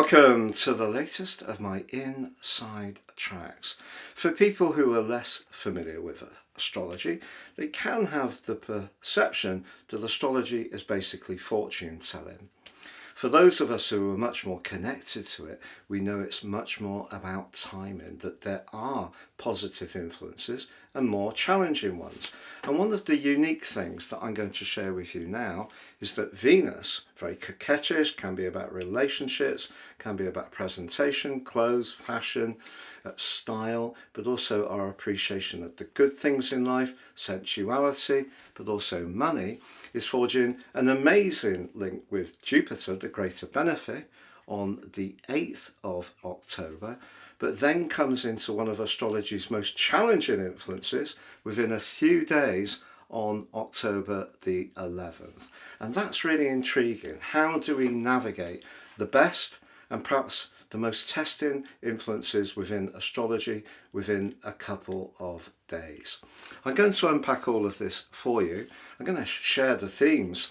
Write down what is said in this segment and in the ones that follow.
Welcome to the latest of my inside tracks. For people who are less familiar with astrology, they can have the perception that astrology is basically fortune telling. For those of us who are much more connected to it, we know it's much more about timing, that there are positive influences and more challenging ones. And one of the unique things that I'm going to share with you now is that Venus, very coquettish, can be about relationships, can be about presentation, clothes, fashion, style, but also our appreciation of the good things in life, sensuality, but also money, is forging an amazing link with Jupiter, the greater benefit, on the 8th of October, but then comes into one of astrology's most challenging influences within a few days on October the 11th. And that's really intriguing. How do we navigate the best and perhaps the most testing influences within astrology within a couple of days? I'm going to unpack all of this for you. I'm going to share the themes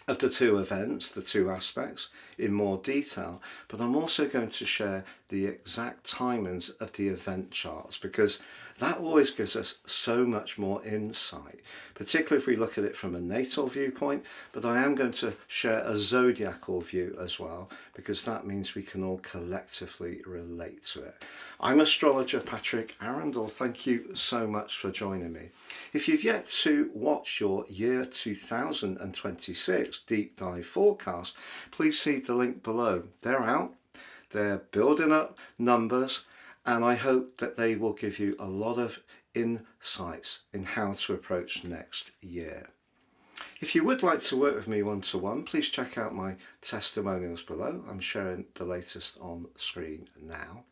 of the two events, the two aspects, in more detail, but I'm also going to share the exact timings of the event charts, because that always gives us so much more insight, particularly if we look at it from a natal viewpoint. But I am going to share a zodiacal view as well, because that means we can all collectively relate to it. I'm astrologer Patrick Arundell. Thank you so much for joining me. If you've yet to watch your year 2026 deep dive forecast, please see the link below. They're out, they're building up numbers, and I hope that they will give you a lot of insights in how to approach next year. If you would like to work with me one-to-one, please check out my testimonials below. I'm sharing the latest on screen now.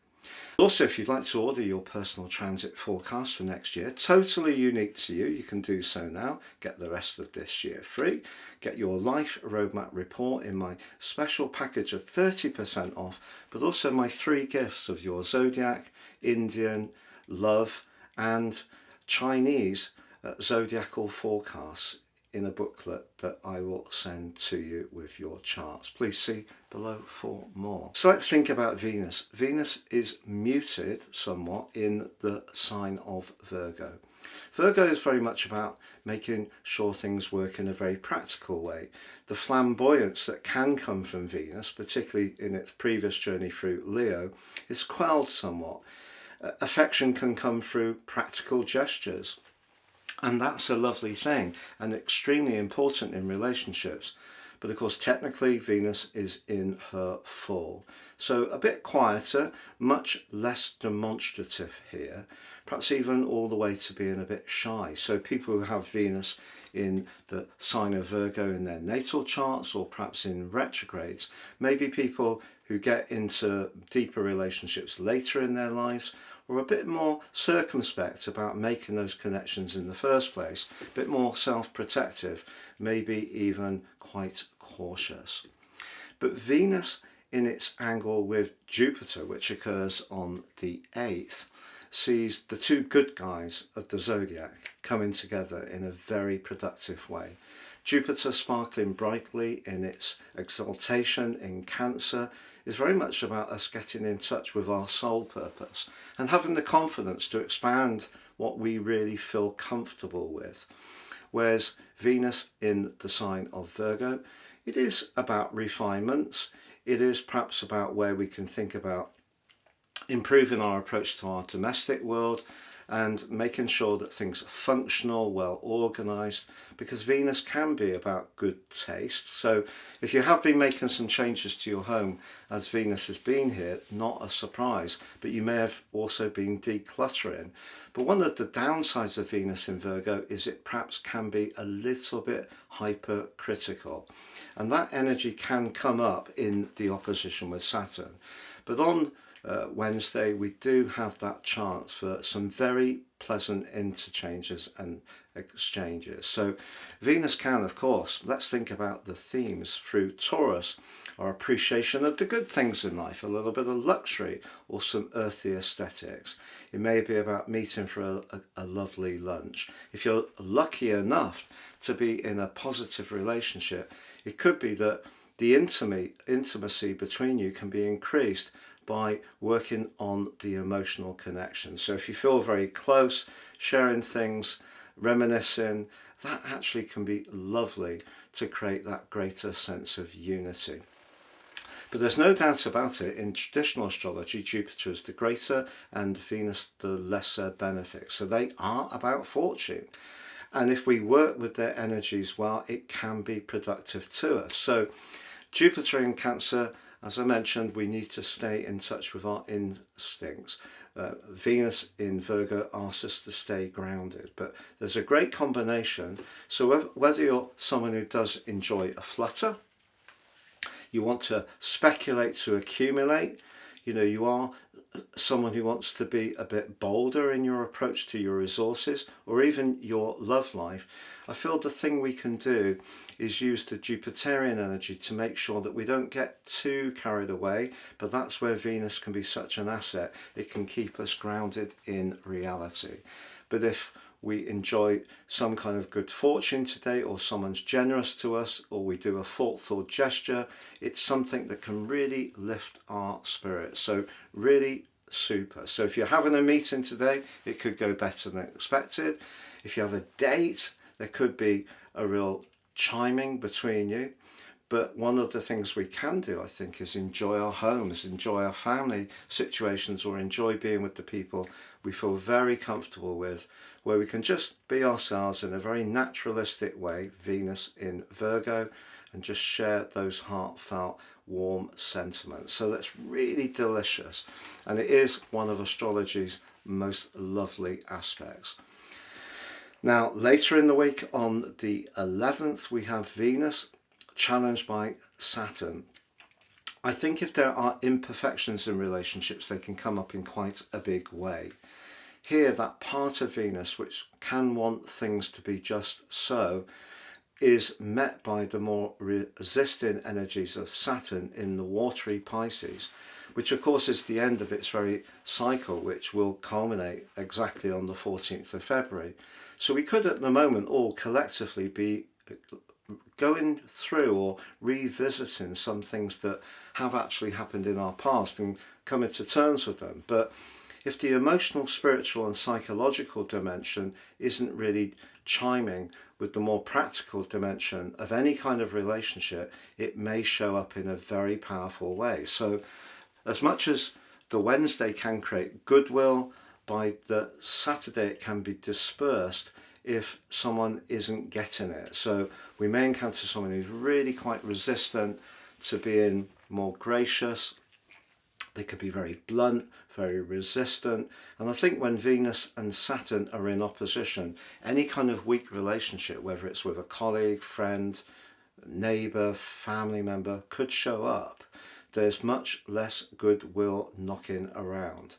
Also, if you'd like to order your personal transit forecast for next year, totally unique to you, you can do so now. Get the rest of this year free. Get your life roadmap report in my special package of 30% off, but also my 3 gifts of your Zodiac, Indian, love and Chinese zodiacal forecasts in a booklet that I will send to you with your charts. Please see below for more. So let's think about Venus. Venus is muted somewhat in the sign of Virgo. Virgo is very much about making sure things work in a very practical way. The flamboyance that can come from Venus, particularly in its previous journey through Leo, is quelled somewhat. Affection can come through practical gestures. And that's a lovely thing and extremely important in relationships. But of course, technically, Venus is in her fall. So a bit quieter, much less demonstrative here, perhaps even all the way to being a bit shy. So people who have Venus in the sign of Virgo in their natal charts, or perhaps in retrogrades, maybe people who get into deeper relationships later in their lives, or a bit more circumspect about making those connections in the first place, a bit more self-protective, maybe even quite cautious. But Venus in its angle with Jupiter, which occurs on the 8th, sees the two good guys of the zodiac coming together in a very productive way. Jupiter, sparkling brightly in its exaltation in Cancer, is very much about us getting in touch with our soul purpose and having the confidence to expand what we really feel comfortable with. Whereas Venus in the sign of Virgo, it is about refinements. It is perhaps about where we can think about improving our approach to our domestic world and making sure that things are functional, well organised, because Venus can be about good taste. So if you have been making some changes to your home as Venus has been here, not a surprise, but you may have also been decluttering. But one of the downsides of Venus in Virgo is it perhaps can be a little bit hypercritical, and that energy can come up in the opposition with Saturn. But on Wednesday, we do have that chance for some very pleasant interchanges and exchanges. So Venus can, of course, let's think about the themes through Taurus, our appreciation of the good things in life, a little bit of luxury or some earthy aesthetics. It may be about meeting for a lovely lunch. If you're lucky enough to be in a positive relationship, it could be that the intimacy between you can be increased by working on the emotional connection. So if you feel very close, sharing things, reminiscing, that actually can be lovely to create that greater sense of unity. But there's no doubt about it, in traditional astrology, Jupiter is the greater and Venus the lesser benefic. So they are about fortune. And if we work with their energies well, it can be productive to us. So Jupiter in Cancer, as I mentioned, we need to stay in touch with our instincts. Venus in Virgo asks us to stay grounded, but there's a great combination. So whether you're someone who does enjoy a flutter, you want to speculate to accumulate, you are someone who wants to be a bit bolder in your approach to your resources or even your love life, I feel the thing we can do is use the Jupiterian energy to make sure that we don't get too carried away, but that's where Venus can be such an asset. It can keep us grounded in reality. But if we enjoy some kind of good fortune today, or someone's generous to us, or we do a thoughtful gesture, it's something that can really lift our spirits. So really super. So if you're having a meeting today, it could go better than expected. If you have a date, there could be a real chiming between you. But one of the things we can do, I think, is enjoy our homes, enjoy our family situations, or enjoy being with the people we feel very comfortable with, where we can just be ourselves in a very naturalistic way, Venus in Virgo, and just share those heartfelt, warm sentiments. So that's really delicious. And it is one of astrology's most lovely aspects. Now, later in the week, on the 11th, we have Venus challenged by Saturn. I think if there are imperfections in relationships, they can come up in quite a big way. Here, that part of Venus which can want things to be just so is met by the more resisting energies of Saturn in the watery Pisces, which of course is the end of its very cycle, which will culminate exactly on the 14th of February. So we could at the moment all collectively be going through or revisiting some things that have actually happened in our past and coming to terms with them. But if the emotional, spiritual and psychological dimension isn't really chiming with the more practical dimension of any kind of relationship, it may show up in a very powerful way. So as much as the Wednesday can create goodwill, by the Saturday it can be dispersed if someone isn't getting it. So we may encounter someone who's really quite resistant to being more gracious. They could be very blunt, very resistant. And I think when Venus and Saturn are in opposition, any kind of weak relationship, whether it's with a colleague, friend, neighbour, family member, could show up. There's much less goodwill knocking around.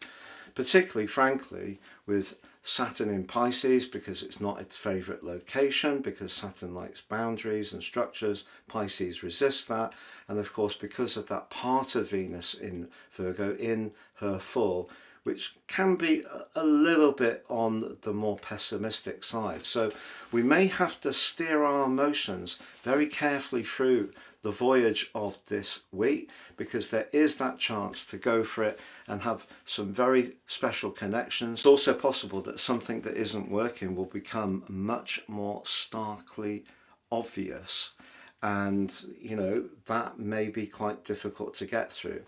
Particularly, frankly, with Saturn in Pisces, because it's not its favourite location, because Saturn likes boundaries and structures, Pisces resists that, and of course because of that part of Venus in Virgo in her full, which can be a little bit on the more pessimistic side. So we may have to steer our emotions very carefully through the voyage of this week, because there is that chance to go for it and have some very special connections. It's also possible that something that isn't working will become much more starkly obvious, and that may be quite difficult to get through.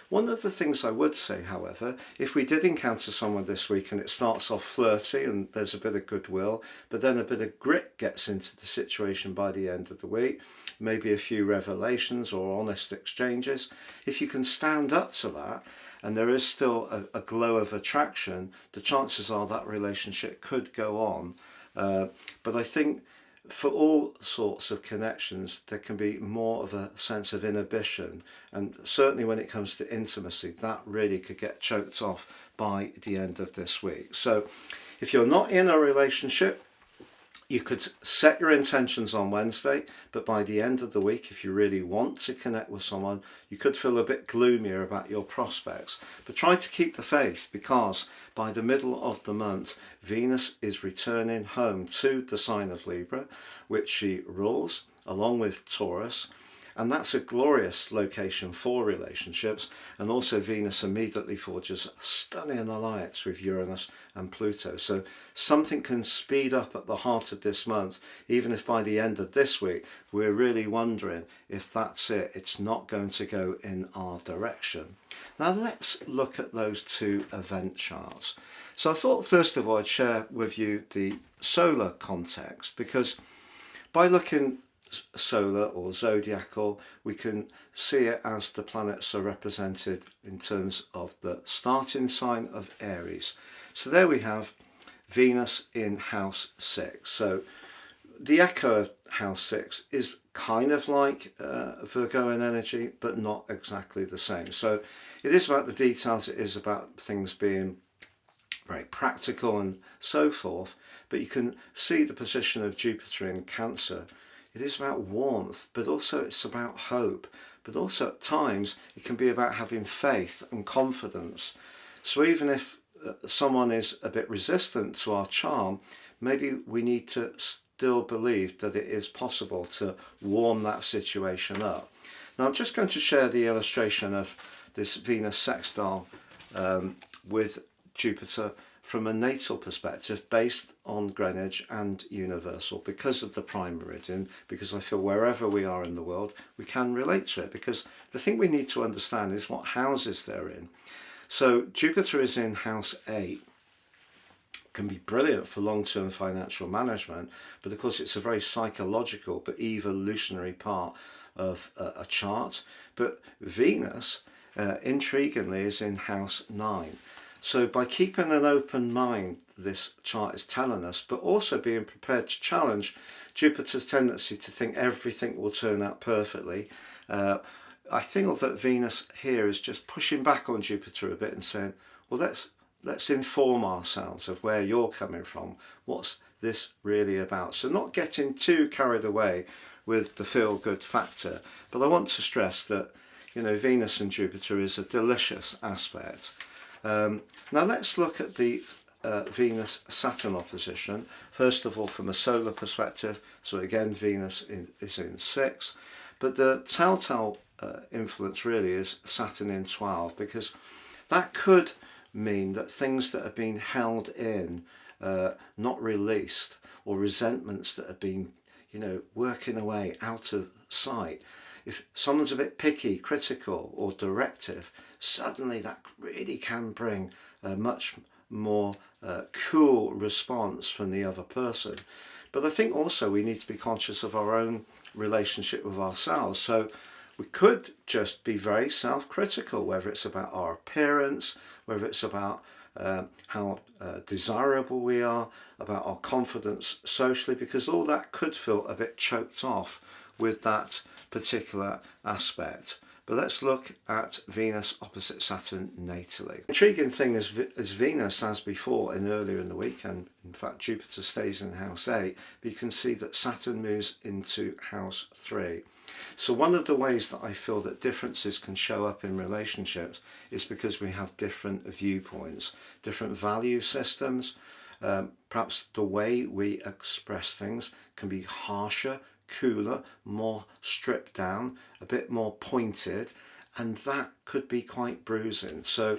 One of the things I would say, however, if we did encounter someone this week and it starts off flirty and there's a bit of goodwill, but then a bit of grit gets into the situation by the end of the week, maybe a few revelations or honest exchanges, if you can stand up to that and there is still a glow of attraction, the chances are that relationship could go on. But I think for all sorts of connections, there can be more of a sense of inhibition, and certainly when it comes to intimacy, that really could get choked off by the end of this week. So if you're not in a relationship, you could set your intentions on Wednesday, but by the end of the week, if you really want to connect with someone, you could feel a bit gloomier about your prospects. But try to keep the faith, because by the middle of the month, Venus is returning home to the sign of Libra, which she rules, along with Taurus. And that's a glorious location for relationships. And also Venus immediately forges stunning alliance with Uranus and Pluto. So something can speed up at the heart of this month, even if by the end of this week we're really wondering if that's it. It's not going to go in our direction. Now let's look at those two event charts. So I thought first of all I'd share with you the solar context, because by looking solar or zodiacal, we can see it as the planets are represented in terms of the starting sign of Aries. So there we have Venus in house 6. So the echo of house 6 is kind of like Virgo in energy, but not exactly the same. So it is about the details, it is about things being very practical and so forth, but you can see the position of Jupiter in Cancer. It is about warmth, but also it's about hope, but also at times it can be about having faith and confidence. So even if someone is a bit resistant to our charm, maybe we need to still believe that it is possible to warm that situation up. Now I'm just going to share the illustration of this Venus sextile with Jupiter from a natal perspective based on Greenwich and universal, because of the prime meridian, because I feel wherever we are in the world we can relate to it, because the thing we need to understand is what houses they're in. So Jupiter is in house 8, can be brilliant for long-term financial management, but of course it's a very psychological but evolutionary part of a chart. But Venus intriguingly is in house 9. So by keeping an open mind, this chart is telling us, but also being prepared to challenge Jupiter's tendency to think everything will turn out perfectly. I think that Venus here is just pushing back on Jupiter a bit and saying, well, let's inform ourselves of where you're coming from. What's this really about? So not getting too carried away with the feel-good factor. But I want to stress that, Venus and Jupiter is a delicious aspect. Now let's look at the Venus-Saturn opposition. First of all, from a solar perspective, so again Venus is in 6, but the telltale influence really is Saturn in 12, because that could mean that things that have been held in, not released, or resentments that have been working away out of sight. If someone's a bit picky, critical or directive, suddenly that really can bring a much more cool response from the other person. But I think also we need to be conscious of our own relationship with ourselves. So we could just be very self-critical, whether it's about our appearance, whether it's about how desirable we are, about our confidence socially, because all that could feel a bit choked off with that particular aspect. But let's look at Venus opposite Saturn natally. Intriguing thing is Venus, as before and earlier in the week, and in fact Jupiter stays in house 8, but you can see that Saturn moves into house 3. So one of the ways that I feel that differences can show up in relationships is because we have different viewpoints, different value systems. Perhaps the way we express things can be harsher, cooler, more stripped down, a bit more pointed, and that could be quite bruising. So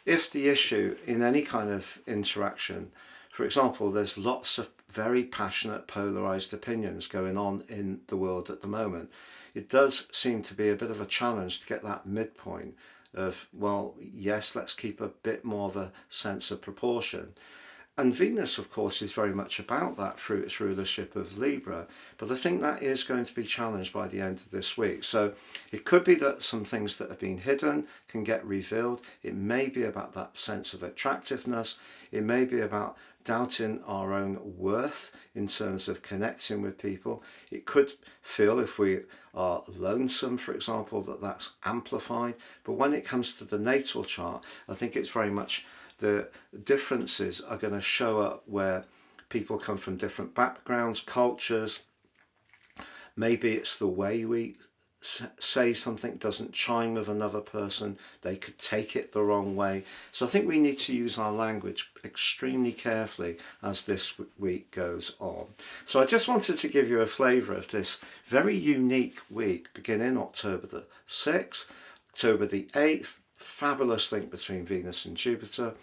if the issue in any kind of interaction, for example, there's lots of very passionate, polarized opinions going on in the world at the moment, it does seem to be a bit of a challenge to get that midpoint of, well, yes, let's keep a bit more of a sense of proportion. And Venus, of course, is very much about that through its rulership of Libra, but I think that is going to be challenged by the end of this week. So it could be that some things that have been hidden can get revealed. It may be about that sense of attractiveness. It may be about doubting our own worth in terms of connecting with people. It could feel, if we are lonesome, for example, that that's amplified. But when it comes to the natal chart, I think it's very much the differences are going to show up where people come from different backgrounds, cultures. Maybe it's the way we say something doesn't chime with another person, they could take it the wrong way. So I think we need to use our language extremely carefully as this week goes on. So I just wanted to give you a flavour of this very unique week, beginning October the 6th, October the 8th, fabulous link between Venus and Jupiter,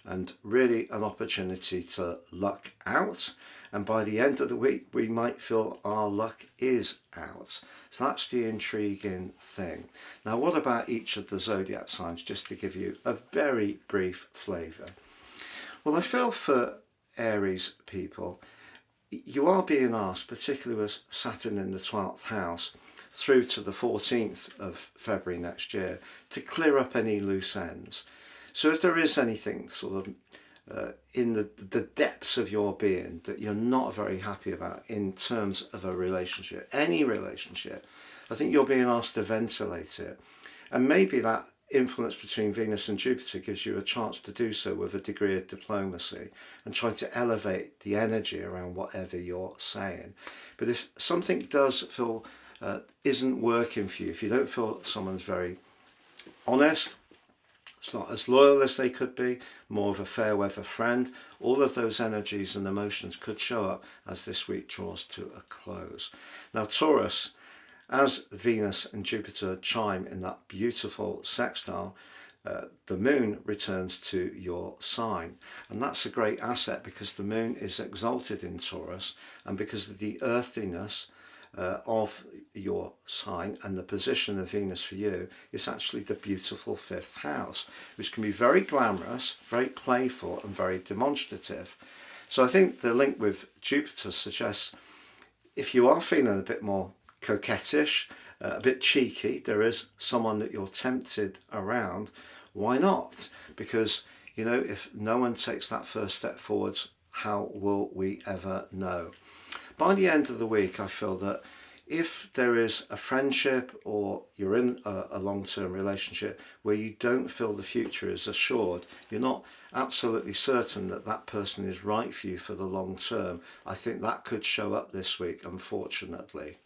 and really an opportunity to luck out. And by the end of the week, we might feel our luck is out. So that's the intriguing thing. Now, what about each of the zodiac signs, just to give you a very brief flavour? Well, I feel for Aries people, you are being asked, particularly with Saturn in the 12th house, through to the 14th of February next year, to clear up any loose ends. So if there is anything sort of in the depths of your being that you're not very happy about in terms of a relationship, any relationship, I think you're being asked to ventilate it. And maybe that influence between Venus and Jupiter gives you a chance to do so with a degree of diplomacy and try to elevate the energy around whatever you're saying. But if something does feel isn't working for you, if you don't feel someone's very honest, it's not as loyal as they could be, more of a fair weather friend, all of those energies and emotions could show up as this week draws to a close. Now, Taurus, as Venus and Jupiter chime in that beautiful sextile, the moon returns to your sign. And that's a great asset because the moon is exalted in Taurus, and because of the earthiness of your sign and the position of Venus for you is actually the beautiful 5th house, which can be very glamorous, very playful and very demonstrative. So I think the link with Jupiter suggests if you are feeling a bit more coquettish, a bit cheeky, there is someone that you're tempted around, why not? Because, you know, if no one takes that first step forwards, how will we ever know? By the end of the week, I feel that if there is a friendship or you're in a long-term relationship where you don't feel the future is assured, you're not absolutely certain that that person is right for you for the long term, I think that could show up this week, unfortunately.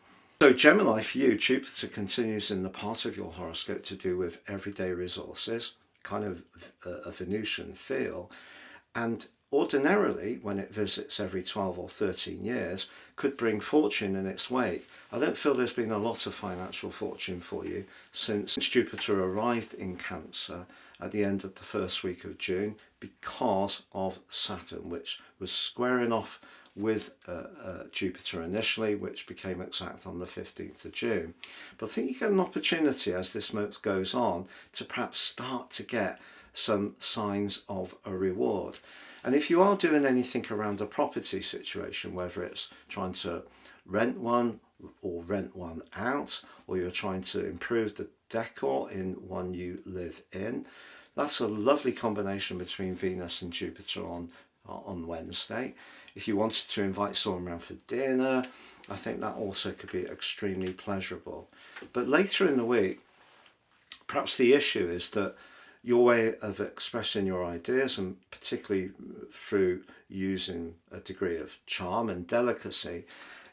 So Gemini, for you, Jupiter continues in the part of your horoscope to do with everyday resources, kind of a Venusian feel, and ordinarily, when it visits every 12 or 13 years, could bring fortune in its wake. I don't feel there's been a lot of financial fortune for you since Jupiter arrived in Cancer at the end of the first week of June because of Saturn, which was squaring off with Jupiter initially, which became exact on the 15th of June. But I think you get an opportunity as this month goes on to perhaps start to get some signs of a reward. And if you are doing anything around a property situation, whether it's trying to rent one or rent one out, or you're trying to improve the decor in one you live in, that's a lovely combination between Venus and Jupiter on Wednesday. If you wanted to invite someone around for dinner, I think that also could be extremely pleasurable. But later in the week, perhaps the issue is that your way of expressing your ideas, and particularly through using a degree of charm and delicacy,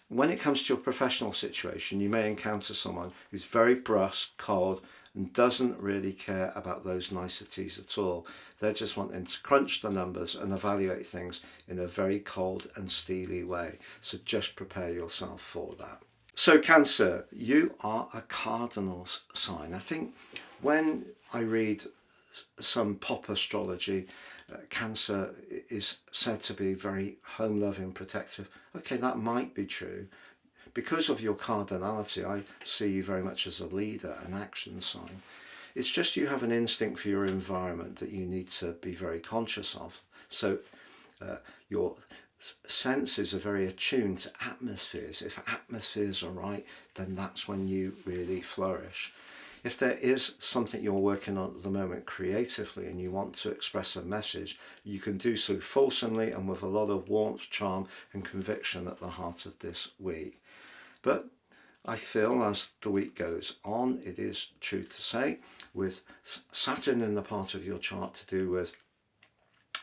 when it comes to your professional situation, you may encounter someone who's very brusque, cold, and doesn't really care about those niceties at all. They're just wanting to crunch the numbers and evaluate things in a very cold and steely way. So just prepare yourself for that. So Cancer, you are a cardinals sign. I think when I read some pop astrology, Cancer is said to be very home-loving, protective. Okay, that might be true. Because of your cardinality, I see you very much as a leader, an action sign. It's just you have an instinct for your environment that you need to be very conscious of. So your senses are very attuned to atmospheres. If atmospheres are right, then that's when you really flourish. If there is something you're working on at the moment creatively and you want to express a message, you can do so fulsomely and with a lot of warmth, charm and conviction at the heart of this week. But I feel as the week goes on, it is true to say, with Saturn in the part of your chart to do with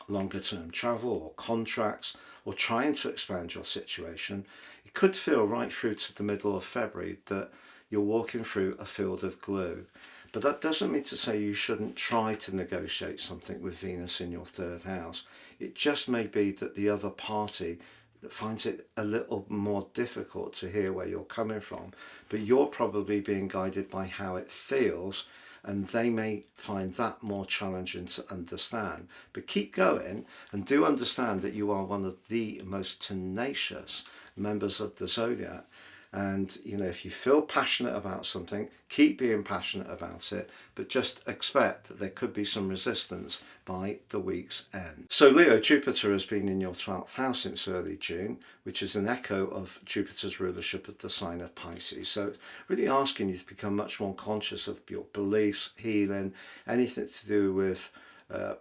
longer term travel or contracts or trying to expand your situation, it could feel right through to the middle of February that you're walking through a field of glue. But that doesn't mean to say you shouldn't try to negotiate something with Venus in your third house. It just may be that the other party that finds it a little more difficult to hear where you're coming from, but you're probably being guided by how it feels, and they may find that more challenging to understand. But keep going, and do understand that you are one of the most tenacious members of the Zodiac. And if you feel passionate about something, keep being passionate about it, but just expect that there could be some resistance by the week's end. So Leo, Jupiter has been in your 12th house since early June, which is an echo of Jupiter's rulership of the sign of Pisces. So it's really asking you to become much more conscious of your beliefs, healing, anything to do with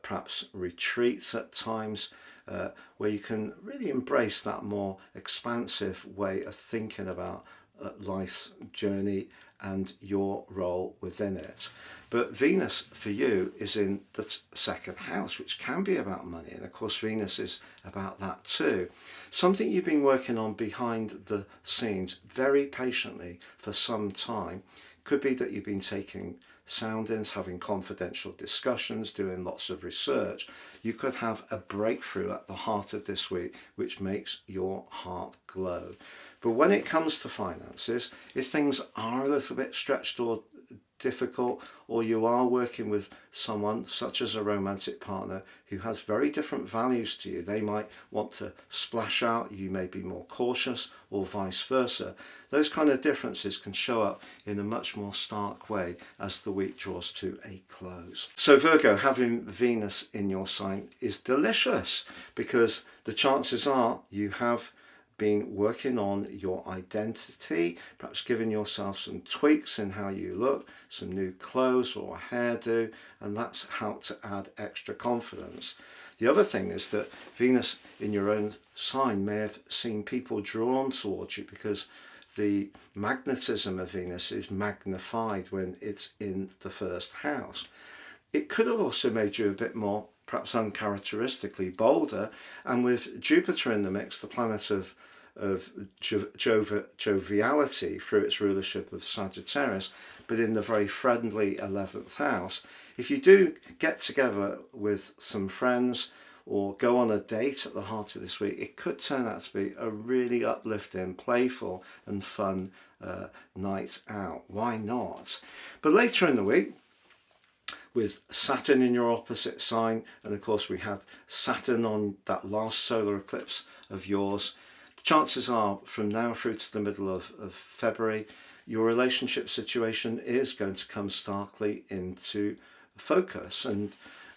perhaps retreats at times, where you can really embrace that more expansive way of thinking about life's journey and your role within it. But Venus for you is in the second house, which can be about money, and of course Venus is about that too. Something you've been working on behind the scenes very patiently for some time. Could be that you've been taking soundings, having confidential discussions, doing lots of research. You could have a breakthrough at the heart of this week, which makes your heart glow. But when it comes to finances, if things are a little bit stretched or difficult, or you are working with someone such as a romantic partner who has very different values to you, they might want to splash out, you may be more cautious, or vice versa. Those kind of differences can show up in a much more stark way as the week draws to a close. So Virgo, having Venus in your sign is delicious, because the chances are you have been working on your identity, perhaps giving yourself some tweaks in how you look, some new clothes or a hairdo, and that's how to add extra confidence. The other thing is that Venus in your own sign may have seen people drawn towards you, because the magnetism of Venus is magnified when it's in the first house. It could have also made you a bit more, perhaps uncharacteristically, bolder, and with Jupiter in the mix, the planet of joviality through its rulership of Sagittarius, but in the very friendly 11th house, if you do get together with some friends or go on a date at the heart of this week, it could turn out to be a really uplifting, playful and fun night out. Why not? But later in the week, with Saturn in your opposite sign, and of course we had Saturn on that last solar eclipse of yours, chances are from now through to the middle of February, your relationship situation is going to come starkly into focus, and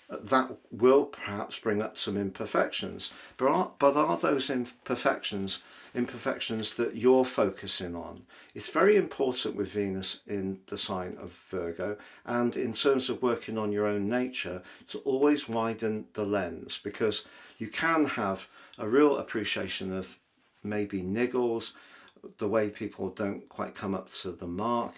that will perhaps bring up some imperfections. But are those imperfections that you're focusing on? It's very important with Venus in the sign of Virgo, and in terms of working on your own nature, to always widen the lens, because you can have a real appreciation of maybe niggles, the way people don't quite come up to the mark.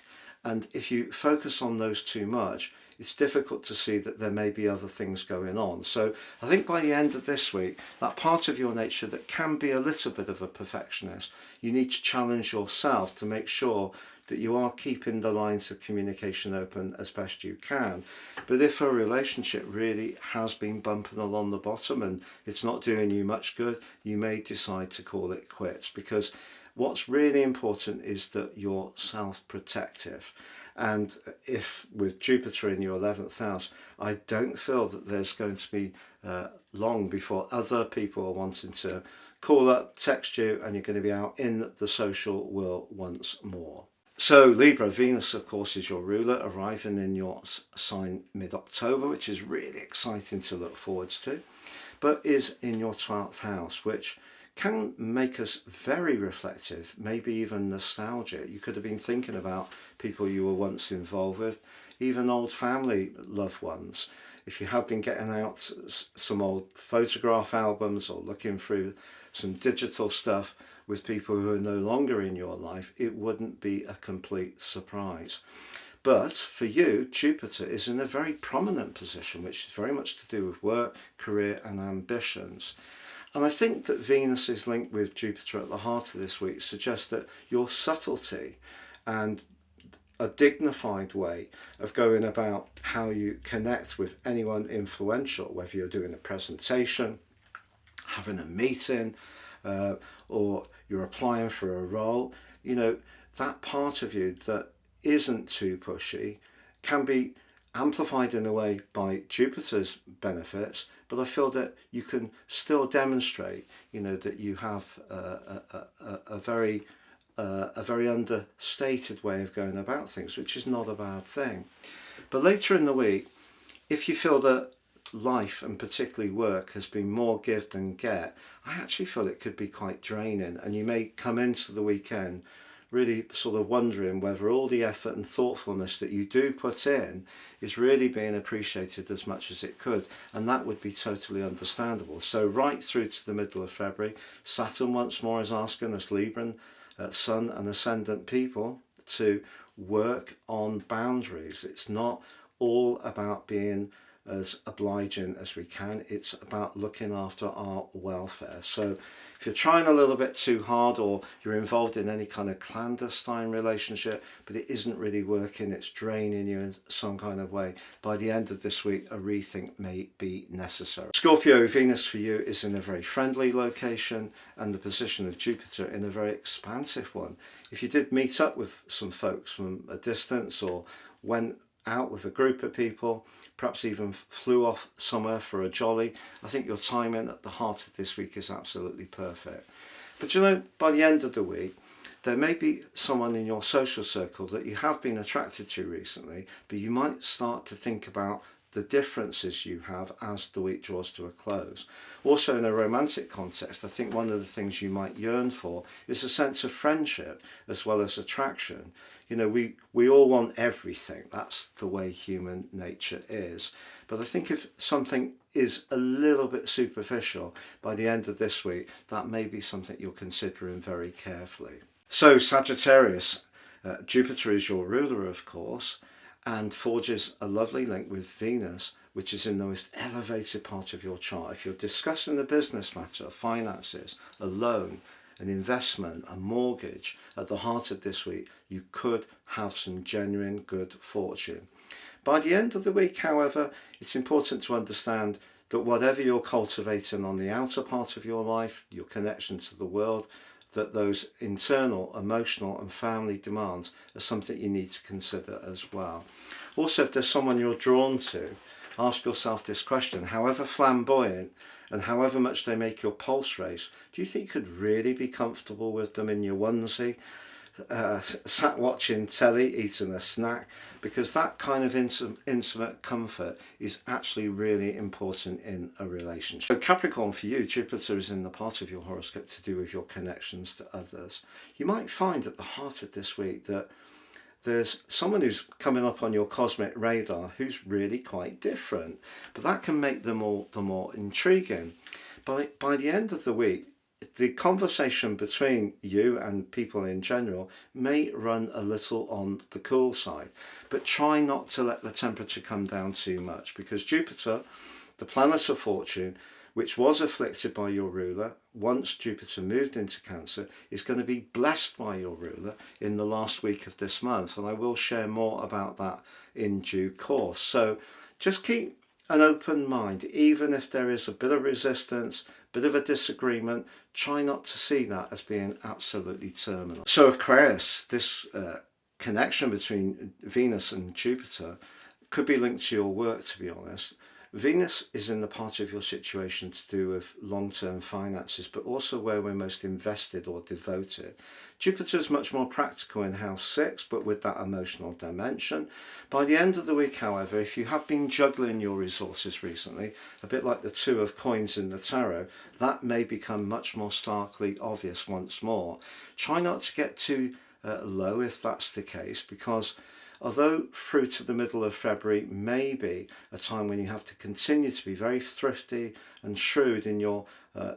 And if you focus on those too much, it's difficult to see that there may be other things going on. So I think by the end of this week, that part of your nature that can be a little bit of a perfectionist, you need to challenge yourself to make sure that you are keeping the lines of communication open as best you can. But if a relationship really has been bumping along the bottom and it's not doing you much good, you may decide to call it quits, because what's really important is that you're self-protective. And if with Jupiter in your 11th house, I don't feel that there's going to be long before other people are wanting to call up, text you, and you're going to be out in the social world once more. So Libra, Venus of course is your ruler, arriving in your sign mid-October, which is really exciting to look forwards to, but is in your 12th house, which can make us very reflective, maybe even nostalgic. You could have been thinking about people you were once involved with, even old family loved ones. If you have been getting out some old photograph albums or looking through some digital stuff with people who are no longer in your life, it wouldn't be a complete surprise. But for you, Jupiter is in a very prominent position, which is very much to do with work, career and ambitions. And I think that Venus is linked with Jupiter at the heart of this week suggests that your subtlety and a dignified way of going about how you connect with anyone influential, whether you're doing a presentation, having a meeting, or you're applying for a role. You know, that part of you that isn't too pushy can be amplified in a way by Jupiter's benefits, but I feel that you can still demonstrate, you know, that you have a very understated way of going about things, which is not a bad thing. But later in the week, if you feel that life and particularly work has been more give than get, I actually feel it could be quite draining, and you may come into the weekend really sort of wondering whether all the effort and thoughtfulness that you do put in is really being appreciated as much as it could, and that would be totally understandable. So right through to the middle of February, Saturn once more is asking us Libran, Sun and Ascendant people to work on boundaries. It's not all about being as obliging as we can, it's about looking after our welfare. So if you're trying a little bit too hard, or you're involved in any kind of clandestine relationship but it isn't really working, it's draining you in some kind of way, by the end of this week a rethink may be necessary. Scorpio, Venus for you is in a very friendly location, and the position of Jupiter in a very expansive one. If you did meet up with some folks from a distance, or went out with a group of people, perhaps even flew off somewhere for a jolly, I think your timing at the heart of this week is absolutely perfect. But you know, by the end of the week, there may be someone in your social circle that you have been attracted to recently, but you might start to think about the differences you have as the week draws to a close. Also, in a romantic context, I think one of the things you might yearn for is a sense of friendship as well as attraction. You know, we all want everything. That's the way human nature is. But I think if something is a little bit superficial, by the end of this week, that may be something you're considering very carefully. So Sagittarius, Jupiter is your ruler, of course, and forges a lovely link with Venus, which is in the most elevated part of your chart. If you're discussing a business matter, finances, a loan, an investment, a mortgage, at the heart of this week, you could have some genuine good fortune. By the end of the week, however, it's important to understand that whatever you're cultivating on the outer part of your life, your connection to the world, that those internal, emotional and family demands are something you need to consider as well. Also, if there's someone you're drawn to, ask yourself this question: however flamboyant and however much they make your pulse race, do you think you could really be comfortable with them in your onesie, sat watching telly, eating a snack? Because that kind of intimate comfort is actually really important in a relationship. So Capricorn, for you, Jupiter is in the part of your horoscope to do with your connections to others. You might find at the heart of this week that there's someone who's coming up on your cosmic radar who's really quite different, but that can make them all the more intriguing. By the end of the week, the conversation between you and people in general may run a little on the cool side, but try not to let the temperature come down too much, because Jupiter, the planet of fortune, which was afflicted by your ruler, once Jupiter moved into Cancer, is going to be blessed by your ruler in the last week of this month, and I will share more about that in due course. So just keep an open mind, even if there is a bit of resistance, bit of a disagreement. Try not to see that as being absolutely terminal. So Aquarius, this connection between Venus and Jupiter could be linked to your work, to be honest. Venus is in the part of your situation to do with long-term finances, but also where we're most invested or devoted. Jupiter is much more practical in house 6, but with that emotional dimension. By the end of the week, however, if you have been juggling your resources recently, a bit like the 2 of coins in the tarot, that may become much more starkly obvious once more. Try not to get too low if that's the case, because although through to the middle of February may be a time when you have to continue to be very thrifty and shrewd in your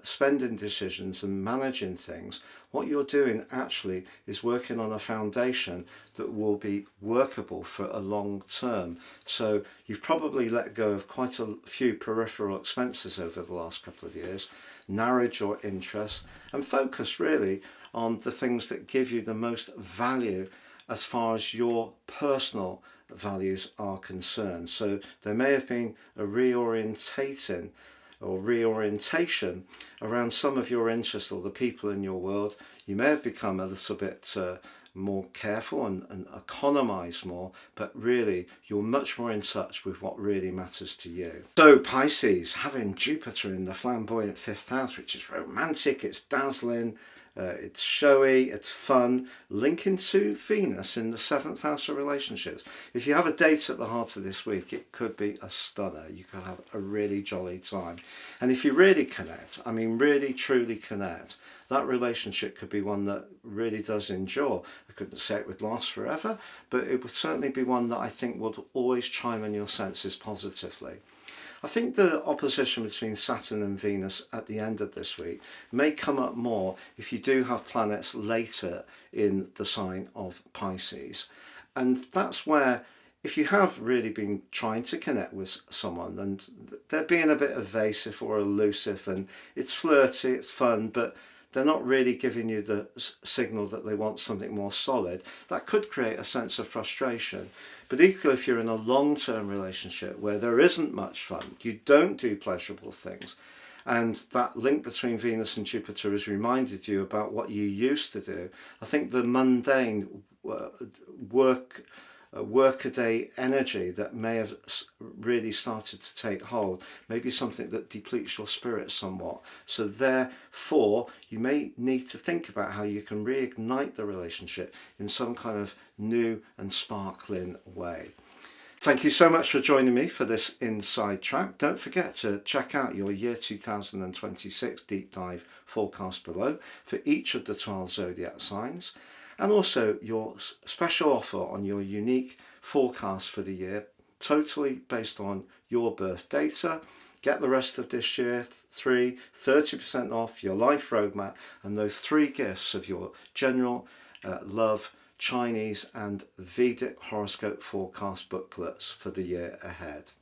spending decisions and managing things, what you're doing actually is working on a foundation that will be workable for a long term. So you've probably let go of quite a few peripheral expenses over the last couple of years, narrowed your interest and focus really on the things that give you the most value as far as your personal values are concerned. So there may have been a reorientation around some of your interests or the people in your world. You may have become a little bit more careful and economize more, but really you're much more in touch with what really matters to you. So Pisces, having Jupiter in the flamboyant 5th house, which is romantic, it's dazzling, it's showy, it's fun, linking to Venus in the 7th house of relationships. If you have a date at the heart of this week, it could be a stunner. You could have a really jolly time. And if you really connect, I mean really truly connect, that relationship could be one that really does endure. I couldn't say it would last forever, but it would certainly be one that I think would always chime in your senses positively. I think the opposition between Saturn and Venus at the end of this week may come up more if you do have planets later in the sign of Pisces. And that's where, if you have really been trying to connect with someone and they're being a bit evasive or elusive and it's flirty, it's fun, but they're not really giving you the signal that they want something more solid, that could create a sense of frustration. But equally, if you're in a long-term relationship where there isn't much fun, you don't do pleasurable things, and that link between Venus and Jupiter has reminded you about what you used to do, I think the mundane workaday energy that may have really started to take hold may be something that depletes your spirit somewhat. So therefore, you may need to think about how you can reignite the relationship in some kind of new and sparkling way. Thank you so much for joining me for this inside track. Don't forget to check out your year 2026 deep dive forecast below for each of the 12 zodiac signs, and also your special offer on your unique forecast for the year, totally based on your birth data. Get the rest of this year, 30% off your life roadmap and those 3 gifts of your general love, Chinese and Vedic horoscope forecast booklets for the year ahead.